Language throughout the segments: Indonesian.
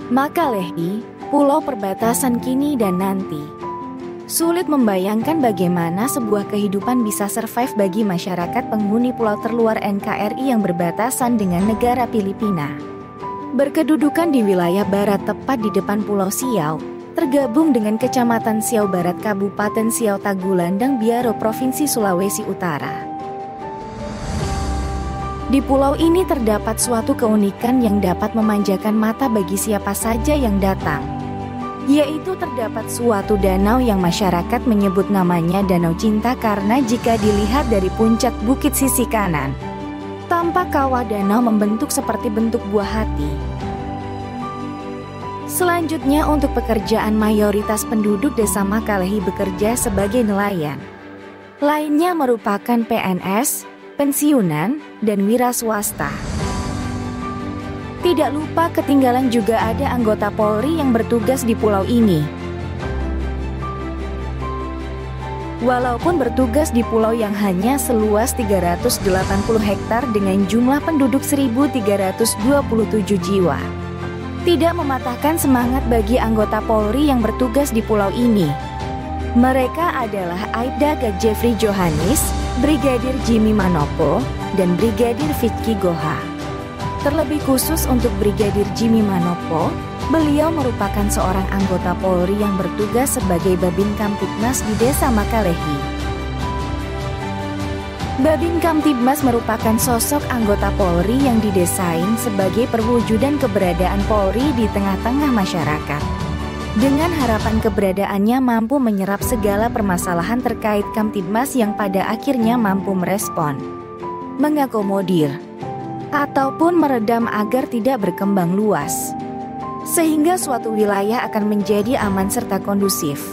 Makalehi, pulau perbatasan kini dan nanti. Sulit membayangkan bagaimana sebuah kehidupan bisa survive bagi masyarakat penghuni pulau terluar NKRI yang berbatasan dengan negara Filipina. Berkedudukan di wilayah barat tepat di depan Pulau Siau, tergabung dengan Kecamatan Siau Barat Kabupaten Siau Tagulandang Biaro Provinsi Sulawesi Utara. Di pulau ini terdapat suatu keunikan yang dapat memanjakan mata bagi siapa saja yang datang. Yaitu terdapat suatu danau yang masyarakat menyebut namanya Danau Cinta karena jika dilihat dari puncak bukit sisi kanan, tampak kawah danau membentuk seperti bentuk buah hati. Selanjutnya untuk pekerjaan mayoritas penduduk desa Makalehi bekerja sebagai nelayan. Lainnya merupakan PNS, pensiunan, dan wira swasta. Tidak lupa ketinggalan juga ada anggota Polri yang bertugas di pulau ini. Walaupun bertugas di pulau yang hanya seluas 380 hektar dengan jumlah penduduk 1.327 jiwa, tidak mematahkan semangat bagi anggota Polri yang bertugas di pulau ini. Mereka adalah Aibda Jeffrey Johannes, Brigadir Jimmy Manopo, dan Brigadir Vicky Goha. Terlebih khusus untuk Brigadir Jimmy Manopo, beliau merupakan seorang anggota Polri yang bertugas sebagai Babin Kamtibmas di Desa Makalehi. Babin Kamtibmas merupakan sosok anggota Polri yang didesain sebagai perwujudan keberadaan Polri di tengah-tengah masyarakat. Dengan harapan keberadaannya mampu menyerap segala permasalahan terkait Kamtibmas yang pada akhirnya mampu merespon, mengakomodir, ataupun meredam agar tidak berkembang luas, sehingga suatu wilayah akan menjadi aman serta kondusif.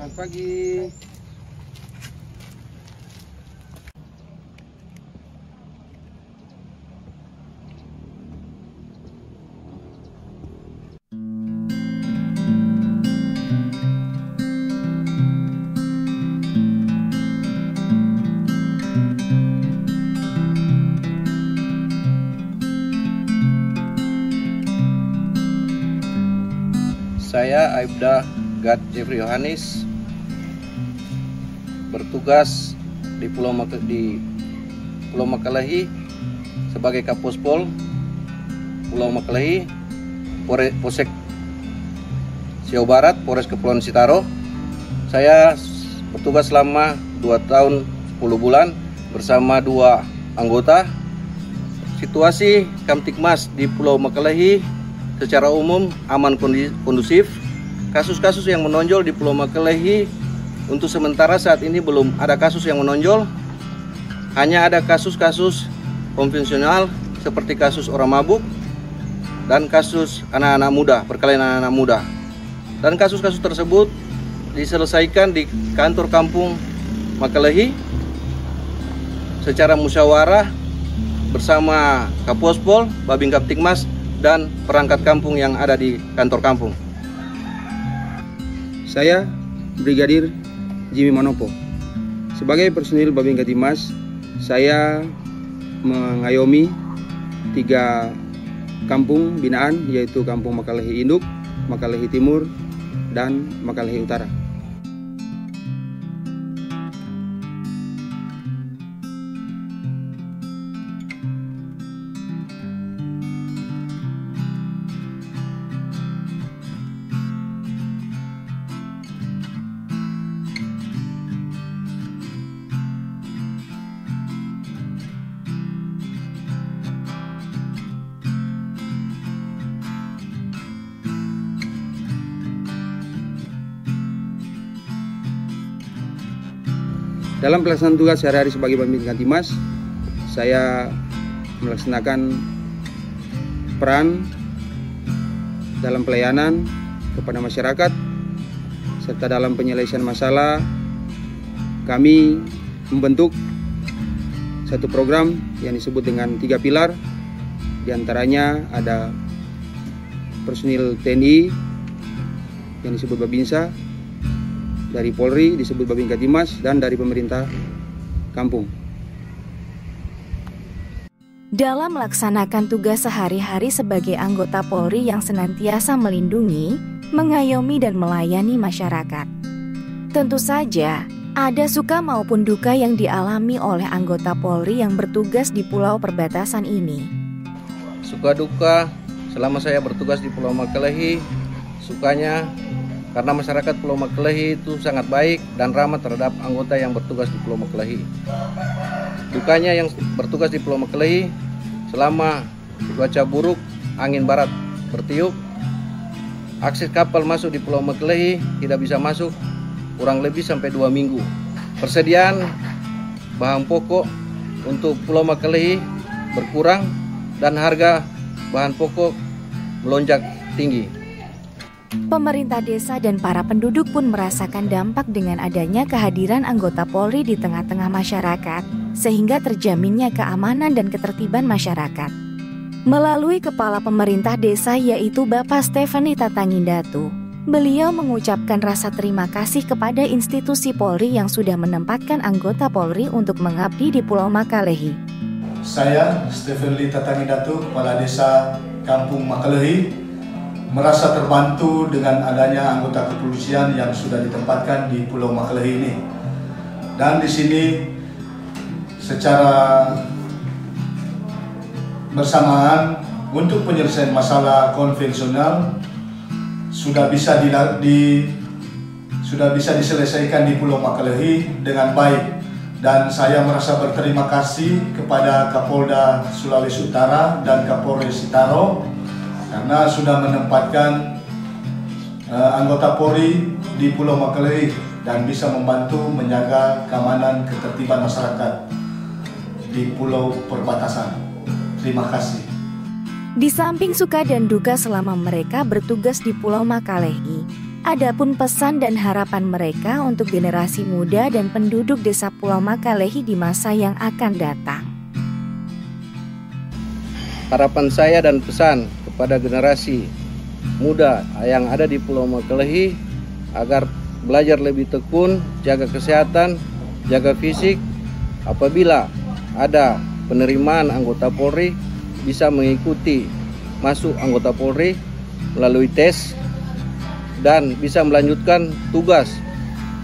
Selamat pagi. Saya Aibda Jeffrey Johannes, bertugas di Pulau Makalehi sebagai Kapospol Pulau Makalehi, Polsek Siau Barat, Polres Kepulauan Sitaro. Saya bertugas selama 2 tahun 10 bulan bersama 2 anggota. Situasi Kamtibmas di Pulau Makalehi secara umum aman kondusif. Kasus-kasus yang menonjol di Pulau Makalehi untuk sementara saat ini belum ada kasus yang menonjol. hanya ada kasus-kasus konvensional seperti kasus orang mabuk dan kasus anak-anak muda, perkelahian anak-anak muda. Dan kasus-kasus tersebut diselesaikan di kantor kampung Makalehi secara musyawarah bersama Kapospol, Babin Kaptikmas, dan perangkat kampung yang ada di kantor kampung. Saya Brigadir Jimmy Manopo. Sebagai personil Babin Kaptikmas, saya mengayomi 3 kampung binaan, yaitu Kampung Makalehi Induk, Makalehi Timur, dan Makalehi Utara. Dalam pelaksanaan tugas sehari-hari sebagai Babin Kaptikmas, saya melaksanakan peran dalam pelayanan kepada masyarakat, serta dalam penyelesaian masalah. Kami membentuk satu program yang disebut dengan 3 pilar. Di antaranya ada personil TNI yang disebut Babinsa, dari Polri disebut Babin Kaptikmas, dan dari pemerintah kampung. Dalam melaksanakan tugas sehari-hari sebagai anggota Polri yang senantiasa melindungi, mengayomi dan melayani masyarakat, tentu saja ada suka maupun duka yang dialami oleh anggota Polri yang bertugas di pulau perbatasan ini. Suka duka selama saya bertugas di Pulau Makalehi, sukanya karena masyarakat Pulau Makalehi itu sangat baik dan ramah terhadap anggota yang bertugas di Pulau Makalehi. Dukanya yang bertugas di Pulau Makalehi, selama cuaca buruk, angin barat bertiup, akses kapal masuk di Pulau Makalehi tidak bisa masuk kurang lebih sampai 2 minggu. Persediaan bahan pokok untuk Pulau Makalehi berkurang dan harga bahan pokok melonjak tinggi. Pemerintah desa dan para penduduk pun merasakan dampak dengan adanya kehadiran anggota Polri di tengah-tengah masyarakat, sehingga terjaminnya keamanan dan ketertiban masyarakat. Melalui kepala pemerintah desa yaitu Bapak Stephanie Tatangindatu, beliau mengucapkan rasa terima kasih kepada institusi Polri yang sudah menempatkan anggota Polri untuk mengabdi di Pulau Makalehi. Saya Stephanie Tatangindatu, Kepala Desa Kampung Makalehi, merasa terbantu dengan adanya anggota kepolisian yang sudah ditempatkan di Pulau Makalehi ini. Dan di sini secara bersamaan untuk penyelesaian masalah konvensional sudah bisa diselesaikan di Pulau Makalehi dengan baik. Dan saya merasa berterima kasih kepada Kapolda Sulawesi Utara dan Kapolres Sitaro karena sudah menempatkan anggota Polri di Pulau Makalehi dan bisa membantu menjaga keamanan ketertiban masyarakat di pulau perbatasan. Terima kasih. Di samping suka dan duka selama mereka bertugas di Pulau Makalehi, adapun pesan dan harapan mereka untuk generasi muda dan penduduk desa Pulau Makalehi di masa yang akan datang. Harapan saya dan pesan kepada generasi muda yang ada di Pulau Makalehi agar belajar lebih tekun, jaga kesehatan, jaga fisik. Apabila ada penerimaan anggota Polri, bisa mengikuti masuk anggota Polri melalui tes dan bisa melanjutkan tugas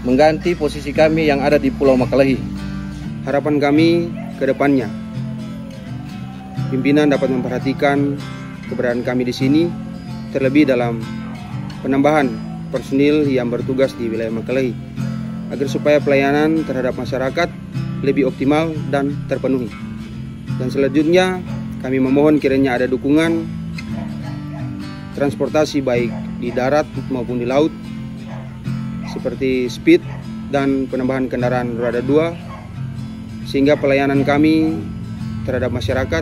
mengganti posisi kami yang ada di Pulau Makalehi. Harapan kami ke depannya, pimpinan dapat memperhatikan keberadaan kami di sini, terlebih dalam penambahan personil yang bertugas di wilayah Makalehi, agar supaya pelayanan terhadap masyarakat lebih optimal dan terpenuhi. Dan selanjutnya kami memohon kiranya ada dukungan transportasi baik di darat maupun di laut, seperti speed dan penambahan kendaraan roda 2, sehingga pelayanan kami terhadap masyarakat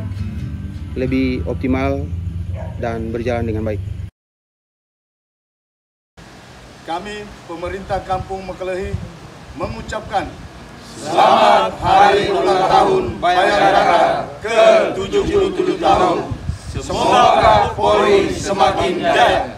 lebih optimal dan berjalan dengan baik. Kami pemerintah Kampung Mekelehi mengucapkan selamat hari ulang tahun Bayangkara ke-77 tahun. Semoga Polri semakin jaya.